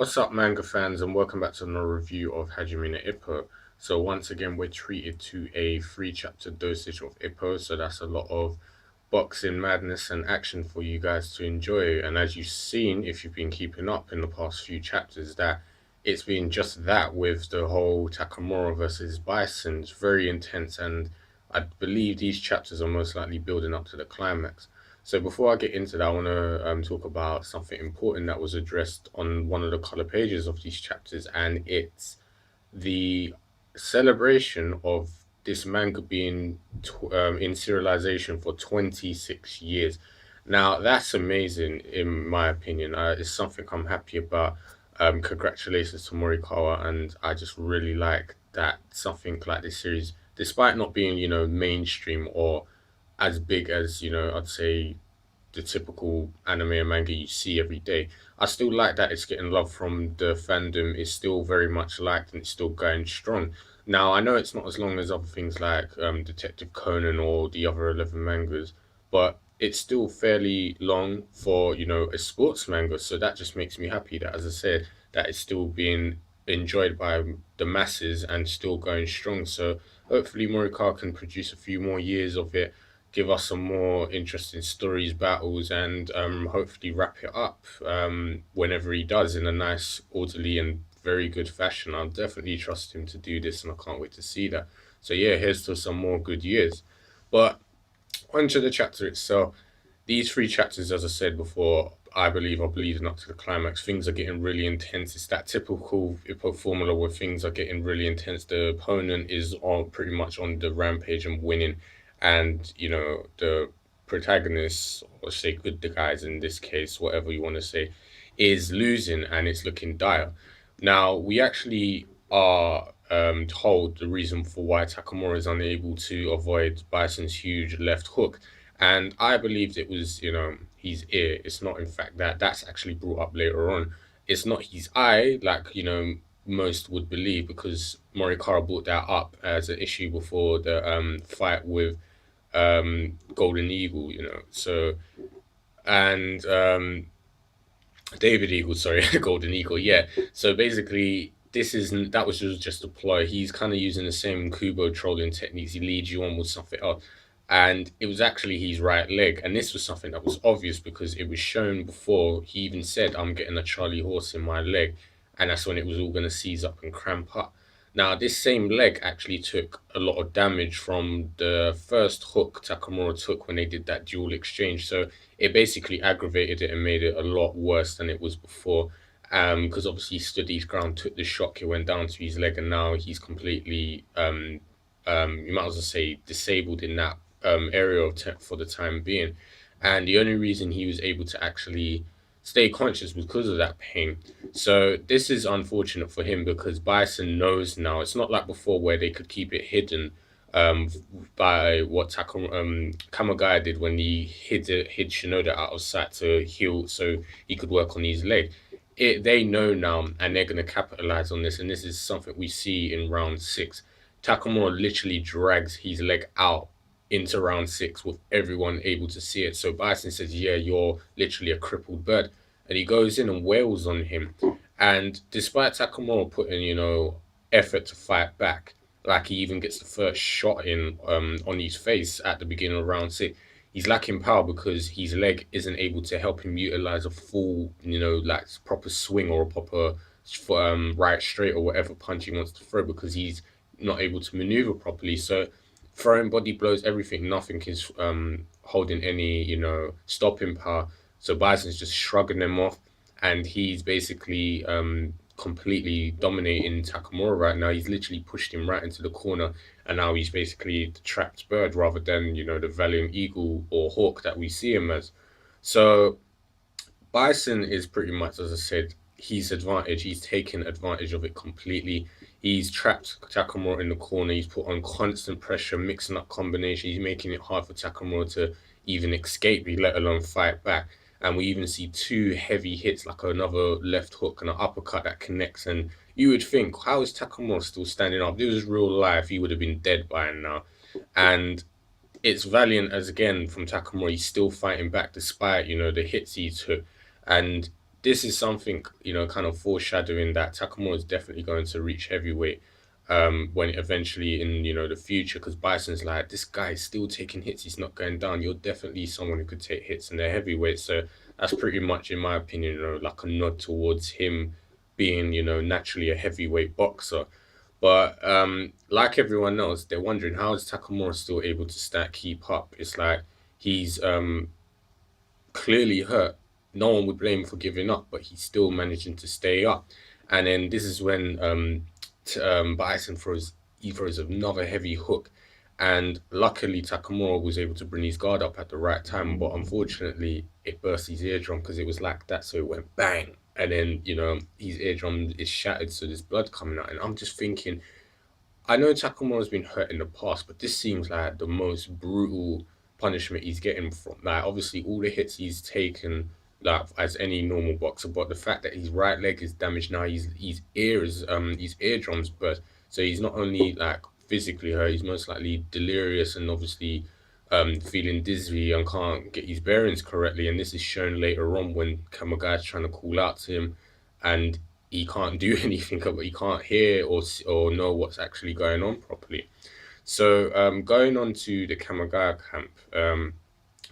What's up, manga fans, and welcome back to another review of Hajime no Ippo. So once again, we're treated to a three-chapter dosage of Ippo, so that's a lot of boxing madness and action for you guys to enjoy. And as you've seen, if you've been keeping up in the past few chapters, that it's been just that with the whole Takamura versus Bison. It's very intense, and I believe these chapters are most likely building up to the climax. So before I get into that, I want to talk about something important that was addressed on one of the color pages of these chapters, and it's the celebration of this manga being in serialization for 26 years. Now, that's amazing, in my opinion. It's something I'm happy about. Congratulations to Morikawa, and I just really like that something like this series, despite not being, mainstream or as big as, I'd say the typical anime and manga you see every day. I still like that it's getting love from the fandom. It's still very much liked and it's still going strong. Now, I know it's not as long as other things like Detective Conan or the other 11 mangas, but it's still fairly long for, a sports manga. So that just makes me happy that, as I said, that it's still being enjoyed by the masses and still going strong. So hopefully Morikawa can produce a few more years of it, give us some more interesting stories, battles, and hopefully wrap it up whenever he does in a nice, orderly, and very good fashion. I'll definitely trust him to do this, and I can't wait to see that. So yeah, here's to some more good years. But onto the chapter itself. These three chapters, as I said before, I believe are leading up to the climax. Things are getting really intense. It's that typical Ippo formula where things are getting really intense. The opponent is on pretty much on the rampage and winning, and the protagonist, or say good the guys in this case, whatever you want to say, is losing and it's looking dire. Now we actually are told the reason for why Takamura is unable to avoid Bison's huge left hook, and I believed it was, his ear. It's not, in fact, that. That's actually brought up later on. It's not his eye, like, most would believe, because Morikawa brought that up as an issue before the fight with Golden Eagle, So, and David Eagle, sorry, Golden Eagle, yeah. So basically, that was just a ploy. He's kind of using the same Kubo trolling techniques. He leads you on with something else, and it was actually his right leg. And this was something that was obvious because it was shown before. He even said, "I'm getting a Charlie horse in my leg," and that's when it was all going to seize up and cramp up. Now, this same leg actually took a lot of damage from the first hook Takamura took when they did that dual exchange. So it basically aggravated it and made it a lot worse than it was before. Because obviously he stood his ground, took the shock, it went down to his leg, and now he's completely you might as well say disabled in that area for the time being. And the only reason he was able to actually stay conscious was because of that pain. So this is unfortunate for him because Bison knows now. It's not like before where they could keep it hidden um by what Kamagaya did when he hid Shinoda out of sight to heal so he could work on his leg. They know now and they're gonna capitalize on this, and this is something we see in round six. Takamura literally drags his leg out into round six with everyone able to see it. So Bison says, "Yeah, you're literally a crippled bird," and he goes in and wails on him. And despite Takamura putting, effort to fight back, like he even gets the first shot in on his face at the beginning of round six, he's lacking power because his leg isn't able to help him utilize a full, like proper swing or a proper right straight or whatever punch he wants to throw because he's not able to maneuver properly. So throwing body blows, everything, nothing is holding any, stopping power. So Bison's just shrugging them off, and he's basically completely dominating Takamura right now. He's literally pushed him right into the corner, and now he's basically the trapped bird rather than, the valiant eagle or hawk that we see him as. So Bison is pretty much, as I said, his advantage. He's taken advantage of it completely. He's trapped Takamura in the corner. He's put on constant pressure, mixing up combinations. He's making it hard for Takamura to even escape, let alone fight back. And we even see two heavy hits, like another left hook and an uppercut that connects. And you would think, how is Takamura still standing up? If this was real life, he would have been dead by now. And it's valiant as again from Takamura. He's still fighting back despite, the hits he took. And this is something, kind of foreshadowing that Takamura is definitely going to reach heavyweight when eventually in, the future, because Bison's like, this guy is still taking hits, he's not going down. You're definitely someone who could take hits in the heavyweight. So that's pretty much, in my opinion, like a nod towards him being, naturally a heavyweight boxer. But like everyone else, they're wondering how is Takamura still able to keep up. It's like he's clearly hurt. No one would blame him for giving up, but he's still managing to stay up. And then this is when Bison throws another heavy hook, and luckily Takamura was able to bring his guard up at the right time. But unfortunately, it burst his eardrum because it was like that, so it went bang, and then his eardrum is shattered, so there's blood coming out. And I'm just thinking, I know Takamura's been hurt in the past, but this seems like the most brutal punishment he's getting from. Like, obviously, all the hits he's taken, like as any normal boxer, but the fact that his right leg is damaged now, his eardrums burst. So he's not only like physically hurt, he's most likely delirious and obviously feeling dizzy and can't get his bearings correctly. And this is shown later on when Kamagai's trying to call out to him, and he can't do anything of it. He can't hear or know what's actually going on properly. So going on to the Kamigawa camp,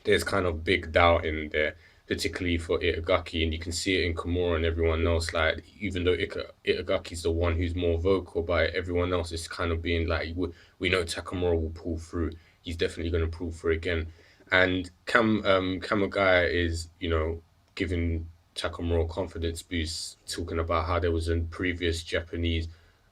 there's kind of big doubt in there, particularly for Itagaki, and you can see it in Kimura and everyone else. Like, even though Itagaki's the one who's more vocal about it, everyone else is kind of being like, we know Takamura will pull through. He's definitely going to pull through again. And Kamigawa is, giving Takamura confidence boost, talking about how there was a previous Japanese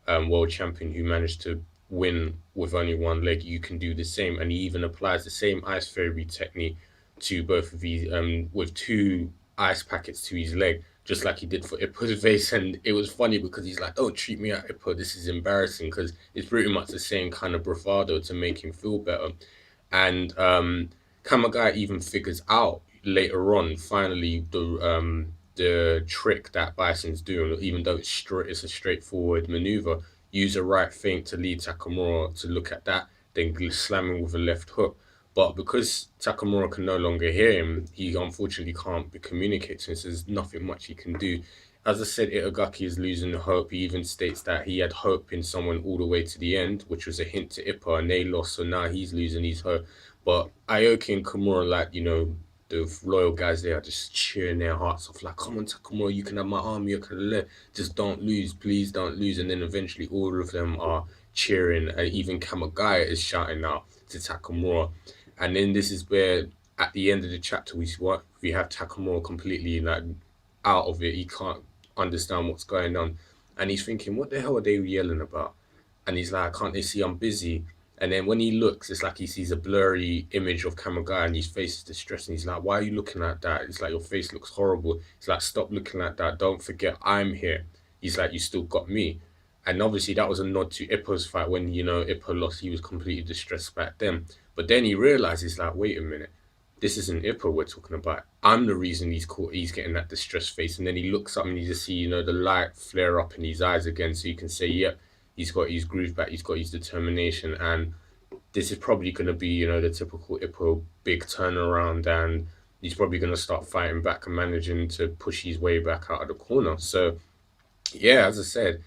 world champion who managed to win with only one leg. You can do the same, and he even applies the same ice fairy technique to both of these, with two ice packets to his leg, just like he did for Ippo's face. And it was funny because he's like, "Don't treat me at Ippo. This is embarrassing," because it's pretty much the same kind of bravado to make him feel better. And Kamagai even figures out later on, finally, the trick that Bison's doing, even though it's a straightforward maneuver. Use a right feint to lead Takamura to look at that, then slam him with a left hook. But because Takamura can no longer hear him, he unfortunately can't be communicating, so there's nothing much he can do. As I said, Itagaki is losing hope. He even states that he had hope in someone all the way to the end, which was a hint to Ippo, and they lost, so now he's losing his hope. But Aoki and Kimura, like, the loyal guys there are just cheering their hearts off, like, come on, Takamura, you can have my arm, you can live. Just don't lose, please don't lose. And then eventually all of them are cheering, and even Kamagaya is shouting out to Takamura. And then this is where, at the end of the chapter, we have Takamura completely like out of it. He can't understand what's going on, and he's thinking, "What the hell are they yelling about?" And he's like, "Can't they see I'm busy?" And then when he looks, it's like he sees a blurry image of Kamagai, and his face is distressed. And he's like, "Why are you looking at that?" It's like, "Your face looks horrible." He's like, "Stop looking at that. Don't forget I'm here." He's like, "You still got me." And obviously that was a nod to Ippo's fight when, Ippo lost. He was completely distressed back then. But then he realizes, like, wait a minute, this isn't Ippo we're talking about. I'm the reason he's getting that distressed face. And then he looks up and you just see, the light flare up in his eyes again. So you can say, yep, he's got his groove back, he's got his determination. And this is probably going to be, the typical Ippo big turnaround. And he's probably going to start fighting back and managing to push his way back out of the corner. So, yeah, as I said,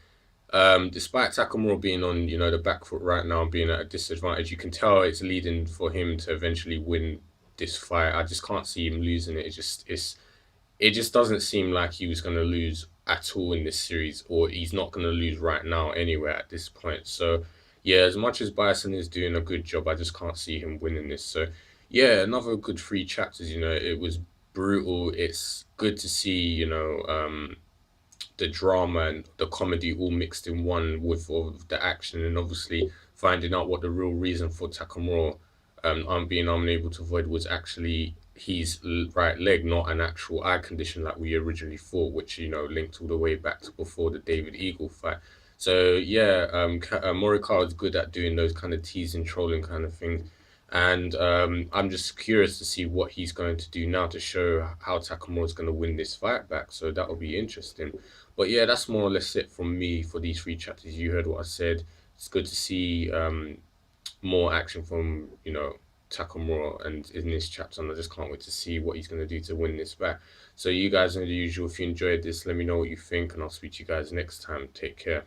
despite Takamura being on, the back foot right now, being at a disadvantage, you can tell it's leading for him to eventually win this fight. I just can't see him losing it. It just doesn't seem like he was going to lose at all in this series, or he's not going to lose right now anywhere at this point. So, yeah, as much as Bison is doing a good job, I just can't see him winning this. So, yeah, another good three chapters. It was brutal. It's good to see, the drama and the comedy all mixed in one with all of the action, and obviously finding out what the real reason for Takamura being unable to avoid was actually his right leg, not an actual eye condition like we originally thought, which linked all the way back to before the David Eagle fight. So yeah, Morikawa is good at doing those kind of teasing, trolling kind of things. And I'm just curious to see what he's going to do now to show how Takamura is going to win this fight back. So that will be interesting. But yeah, that's more or less it from me for these three chapters. You heard what I said. It's good to see more action from Takamura and in this chapter, and I just can't wait to see what he's going to do to win this back. So you guys know the usual. If you enjoyed this, let me know what you think, and I'll speak to you guys next time. Take care.